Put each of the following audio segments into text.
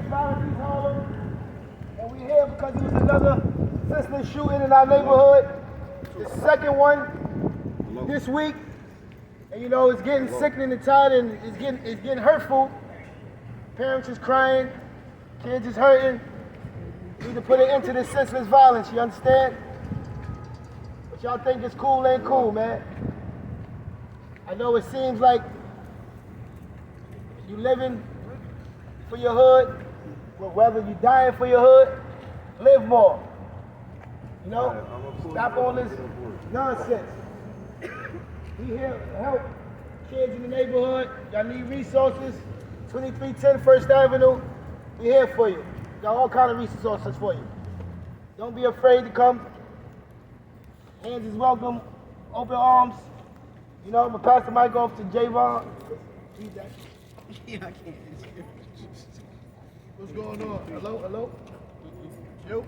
violence East Harlem, and we're here because it was another senseless shooting in our neighborhood. The second one this week, and you know it's getting sickening and tired, and it's getting hurtful. Parents is crying, kids is hurting. We need to put an end to this senseless violence. You understand? What y'all think is cool ain't cool, man. I know it seems like you living for your hood, but whether you dying for your hood, live more. You know? Stop all this nonsense. We here to help kids in the neighborhood. Y'all need resources. 2310 First Avenue. We here for you. Got all kind of resources for you. Don't be afraid to come. Hands is welcome. Open arms. You know, I'm gonna pass the mic off to Javon. Yeah, I can't. What's going on? Hello? Yo.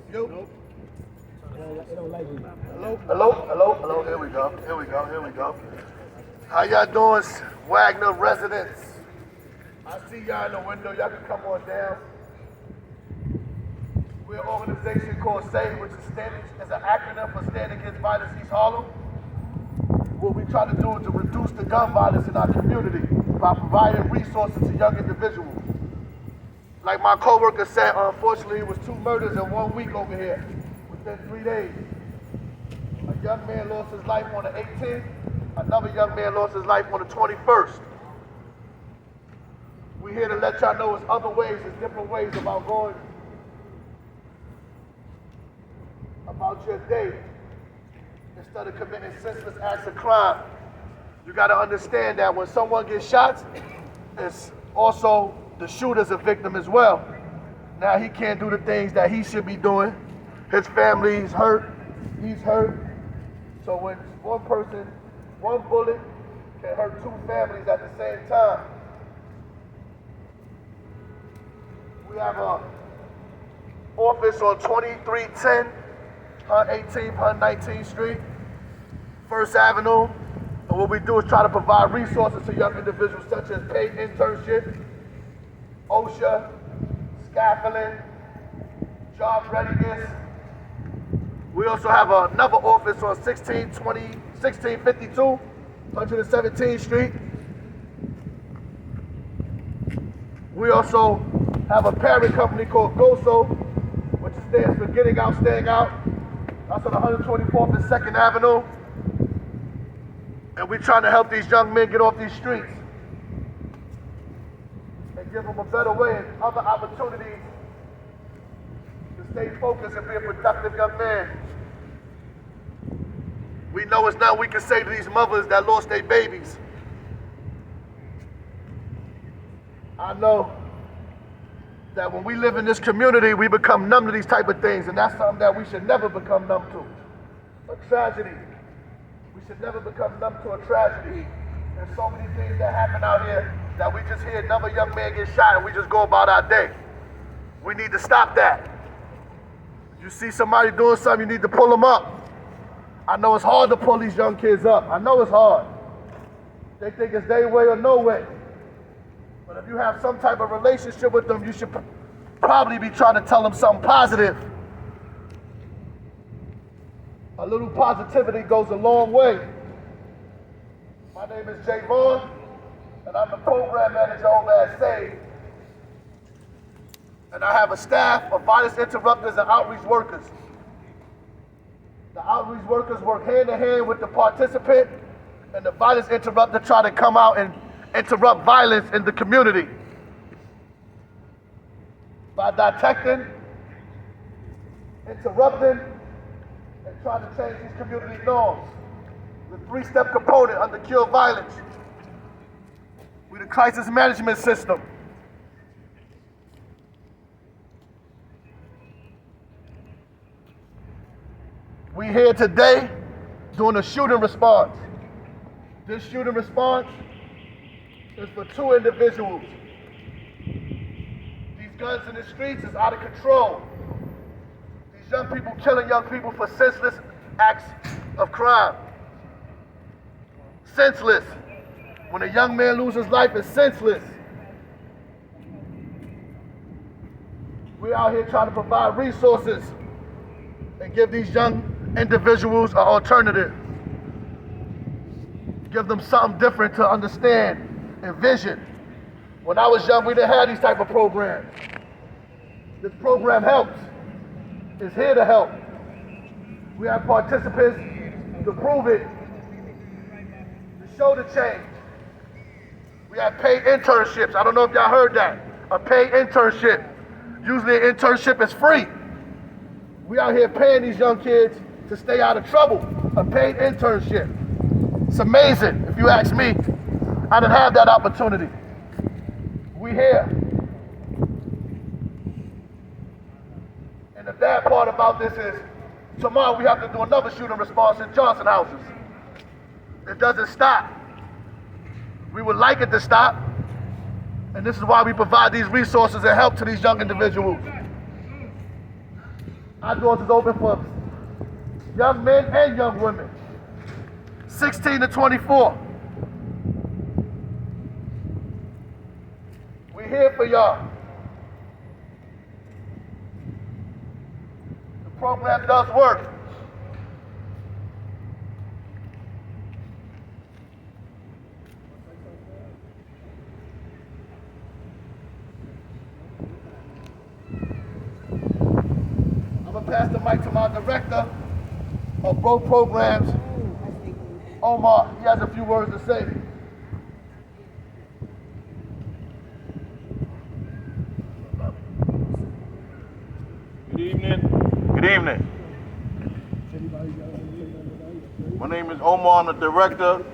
They don't like me. Hello. Here we go. How y'all doing, Wagner residents? I see y'all in the window. Y'all can come on down. We're an organization called SAVE, which is an acronym for Stand Against Violence East Harlem. What we try to do is to reduce the gun violence in our community by providing resources to young individuals. Like my coworker said, unfortunately, it was 2 murders in 1 week over here, within 3 days. A young man lost his life on the 18th, another young man lost his life on the 21st. We're here to let y'all know there's other ways, there's different ways about going about your day instead of committing senseless acts of crime. You gotta understand that when someone gets shot, it's also the shooter's a victim as well. Now he can't do the things that he should be doing. His family's hurt, he's hurt. So when one person, one bullet can hurt 2 families at the same time. We have a office on 2310, 118th, 119th Street, First Avenue. And what we do is try to provide resources to young individuals such as paid internship, OSHA, scaffolding, job readiness. We also have another office on 1652, 117th Street. We also have a parent company called GOSO, which stands for Getting Out, Staying Out. That's on 124th and 2nd Avenue. And we're trying to help these young men get off these streets and give them a better way and other opportunities to stay focused and be a productive young man. We know it's not we can say to these mothers that lost their babies. I know that when we live in this community, we become numb to these type of things, and that's something that we should never become numb to. A tragedy. We should never become numb to a tragedy. There's so many things that happen out here that we just hear another young man get shot and we just go about our day. We need to stop that. You see somebody doing something, you need to pull them up. I know it's hard to pull these young kids up. I know it's hard. They think it's their way or no way. But if you have some type of relationship with them, you should probably be trying to tell them something positive. A little positivity goes a long way. My name is Javon, and I'm the program manager over at SAVE. And I have a staff of violence interrupters and outreach workers. The outreach workers work hand in hand with the participant, and the violence interrupter try to come out and interrupt violence in the community by detecting, interrupting, and trying to change these community norms. The 3-step component under Cure Violence. We're the crisis management system. We're here today doing a shooting response. This shooting response is for 2 individuals. These guns in the streets is out of control. These young people killing young people for senseless acts of crime. Senseless. When a young man loses life, it's senseless. We're out here trying to provide resources and give these young individuals an alternative. Give them something different to understand and vision. When I was young, we didn't have these type of programs. This program helps. It's here to help. We have participants to prove it, to show the change. We have paid internships. I don't know if y'all heard that. A paid internship. Usually an internship is free. We out here paying these young kids to stay out of trouble. A paid internship. It's amazing, if you ask me. I didn't have that opportunity. We here. And the bad part about this is, tomorrow we have to do another shooting response in Johnson houses. It doesn't stop. We would like it to stop. And this is why we provide these resources and help to these young individuals. Our doors is open for young men and young women. 16 to 24. We're here for y'all. The program does work. I'm gonna pass the mic to my director of both programs, Omar. He has a few words to say. Good evening. Good evening. My name is Omar. I'm the director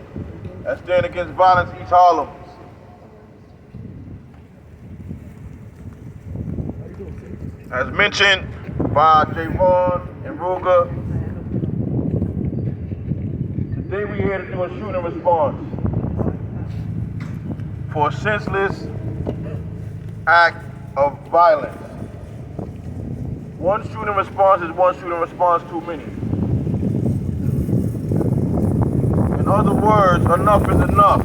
at Stand Against Violence East Harlem. As mentioned by Javon and Ruger, today we're here to do a shooting response for a senseless act of violence. One shooting response is one shooting response too many. In other words, enough is enough.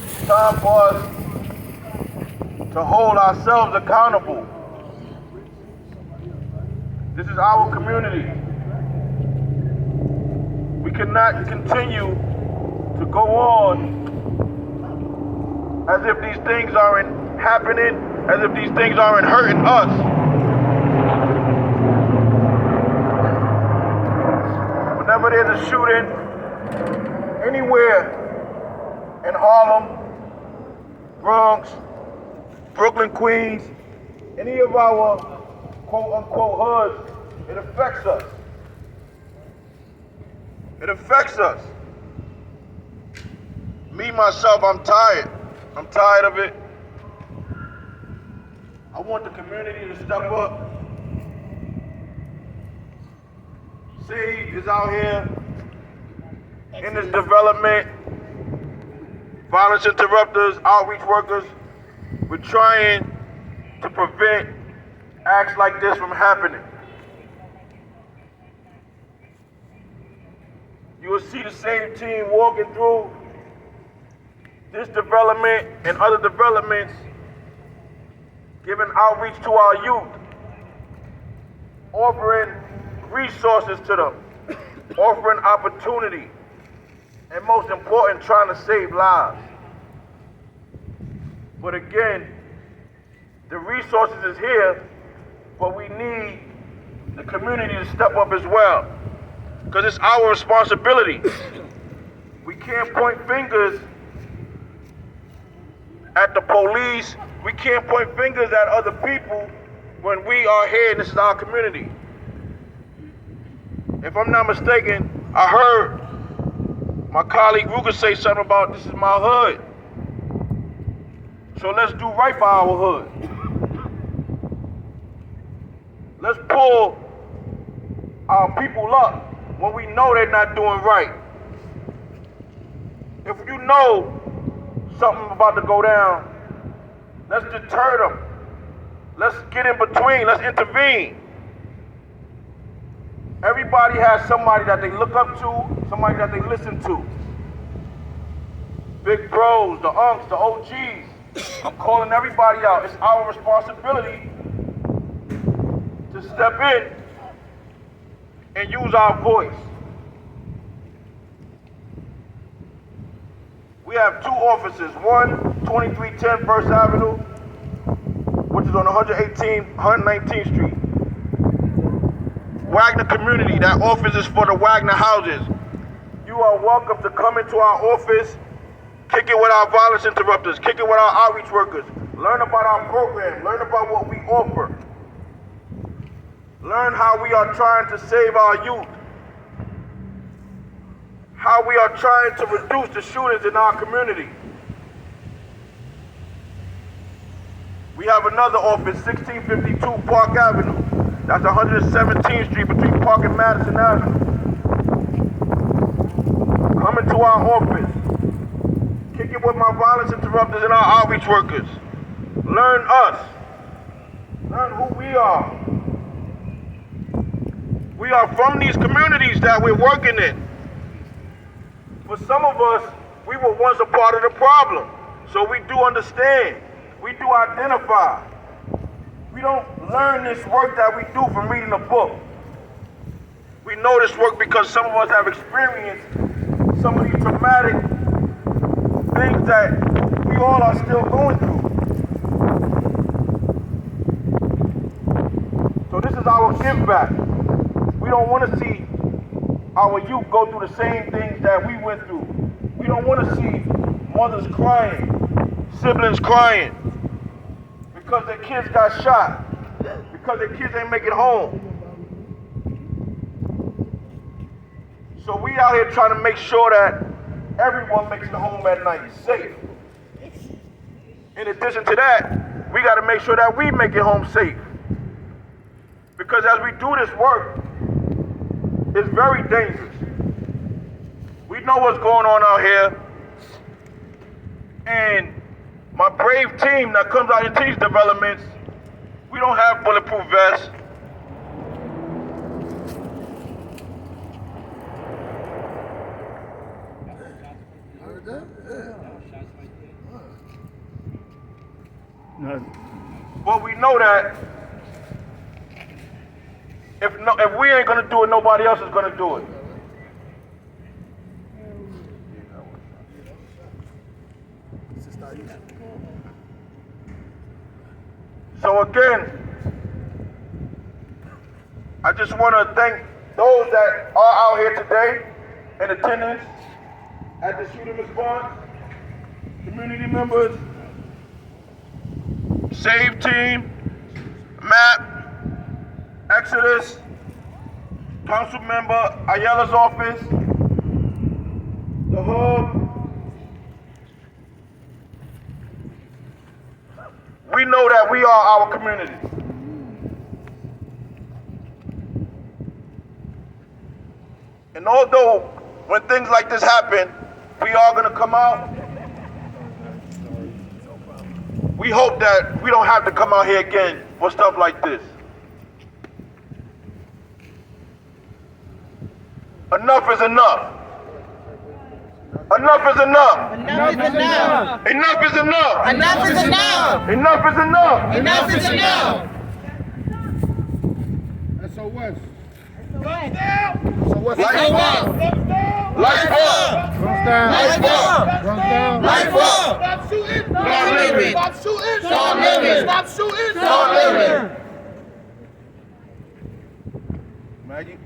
It's time for us to hold ourselves accountable. This is our community. We cannot continue to go on as if these things aren't happening, as if these things aren't hurting us. Whenever there's a shooting anywhere in Harlem, Bronx, Brooklyn, Queens, any of our quote-unquote hoods, it affects us. It affects us. Me, myself, I'm tired. I'm tired of it. I want the community to step up. Save is out here in this development. Violence interrupters, outreach workers. We're trying to prevent acts like this from happening. You will see the same team walking through this development and other developments, giving outreach to our youth, offering resources to them, offering opportunity, and most important, trying to save lives. But again, the resources is here, but we need the community to step up as well, because it's our responsibility. We can't point fingers at the police. We can't point fingers at other people when we are here and this is our community. If I'm not mistaken, I heard my colleague Ruger say something about this is my hood. So let's do right by our hood. Let's pull our people up when we know they're not doing right. If you know something about to go down, let's deter them. Let's get in between, let's intervene. Everybody has somebody that they look up to, somebody that they listen to. big bros, the unks, the OGs. I'm calling everybody out. It's our responsibility to step in and use our voice. We have 2 offices, one 2310 First Avenue, which is on 119th Street. Wagner Community, that office is for the Wagner houses. You are welcome to come into our office, kick it with our violence interrupters, kick it with our outreach workers, learn about our program, learn about what we offer. Learn how we are trying to save our youth, how we are trying to reduce the shootings in our community. We have another office, 1652 Park Avenue. That's 117th Street between Park and Madison Avenue. Come into our office. Kick it with my violence interrupters and our outreach workers. Learn us. Learn who we are. We are from these communities that we're working in. For some of us, we were once a part of the problem. So we do understand. We do identify. We don't learn this work that we do from reading a book. We know this work because some of us have experienced some of these traumatic things that we all are still going through. So this is our give back. We don't want to see our youth go through the same things that we went through. We don't want to see mothers crying, siblings crying, because their kids got shot, because their kids ain't make it home. So we out here trying to make sure that everyone makes it home at night safe. In addition to that, we got to make sure that we make it home safe. Because as we do this work, it's very dangerous. We know what's going on out here. And my brave team that comes out into these developments, we don't have bulletproof vests. But we know that if we ain't gonna do it, nobody else is gonna do it. So again, I just want to thank those that are out here today in attendance at the shooting response, community members, SAVE team, MAP, Exodus, council member Ayala's office, the hub. We know that we are our community. And although when things like this happen, we are going to come out, we hope that we don't have to come out here again for stuff like this. Enough is enough. Enough is enough. Enough is enough. Enough is enough. Enough is enough. Enough is enough. Enough is enough. SOS. Life Life up. Life up. Guns down. Life up. Guns down. Life up. Stop shooting! Stop living. Stop shooting! Stop living. Stop shooting! Stop living. Maggie?